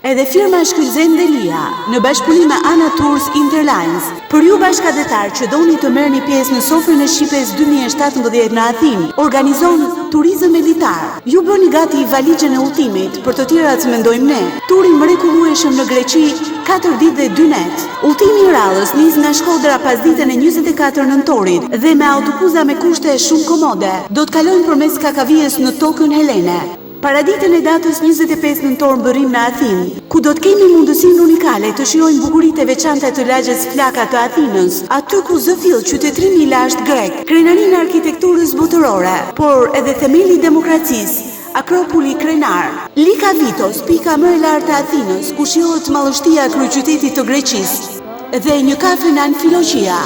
Edhe firma Shkëlzen Delia, në bashkëpunim me Ana Tours Interlines, për ju bashkëdetar që doni të merrni pjesë në Sofrën e Shqipes 2017 në Athinë, organizon turizëm elitar. Ju bëni gati valigjen e udhëtimit, për të tjerat mendojmë ne. Turi mrekullueshëm në Greqi, 4 ditë dhe 2 net. Udhëtimi i radhës nis nga Shkodra pas ditën e 24 nëntorit dhe me autobusa me kushte shumë komode. Do të kalojnë përmes Kakavijes në Tokën Helene. Paraditën e datës 25 nëntor mbërrim në Athinë, ku do të kemi mundësinë unikale të shijojmë bukuritë e veçanta të lagjes flaka të Athinës, aty ku zëfill qytetërimi i lashtë grek, krenarinë e arkitekturës botërore, por edhe themeli i demokracisë, Akropuli krenar, Lika Vitos, pika më e lartë e Athinës, ku shijohet mallështia e kryeqytetit të Greqisë, dhe një kafe në Anfilogjia,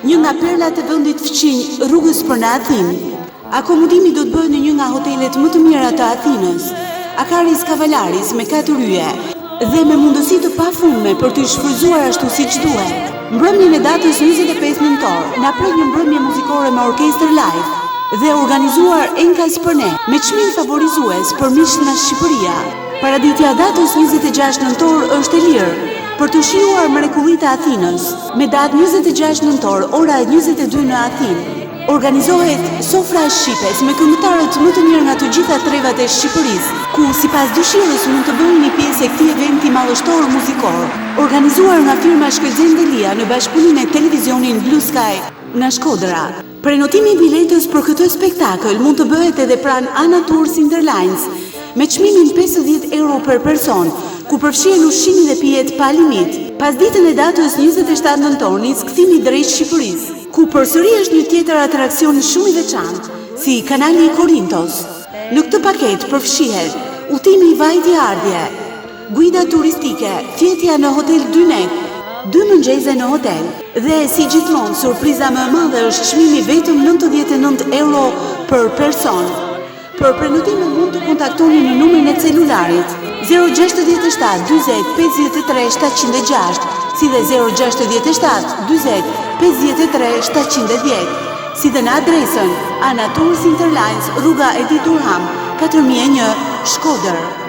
një nga perlat e vendit fëqinj rrugës për në Athinë. Akomodimi do të bëhet në një nga hotelet më të mira të Athinës, Akaris Kavalaris me 4 yje dhe me mundësi të pafundme për të shfrytzuar ashtu siç duhet. Mbrëmjen e datës 25 nëntor na pret një mbrëmje muzikore me orkestër live dhe organizuar enkas për ne, me çmim favorizues për miqtë nga Shqipëria. Paraditja datës 26 nëntor është e lirë për të shijuar mrekullitë e Athinës, me datë 26 nëntor ora 22 në Athinë. Organizohet Sofra e Shqipes me këngëtarët më të mirë nga të gjitha trevat e Shqipërisë, ku sipas dëshirës mund të bëheni pjesë e këtij eventi mallështor muzikor, organizuar nga firma Shkëlzen Delia në bashkëpunim me televizionin Blue Sky nga Shkodra. Prenotimi i biletës për këtë spektakël mund të bëhet edhe pranë Ana Tours Interlines me çmimin 50 euro për person, ku përfshihen ushqimi dhe pijet pa limit. Pas ditën e datës 27 nëntor nis kthimi drejt Shqipërisë, ku përsëri është një tjetër atraksion shumë i veçantë, si kanali i Korintos. Në këtë paketë përfshihet udhëtimi i vajtje ardhje, guida turistike, fjetja në hotel 2 net, 2 mëngjese në hotel, dhe si gjithmonë surpriza më e madhe është çmimi vetëm 99 euro për person. Për prenotime mund të kontaktoni në numrin e celularit 067 40 53 706, si dhe 067 40 53 710, si dhe në adresën Ana Tours Interlines, rruga Edi Durham, 4001, Shkodër.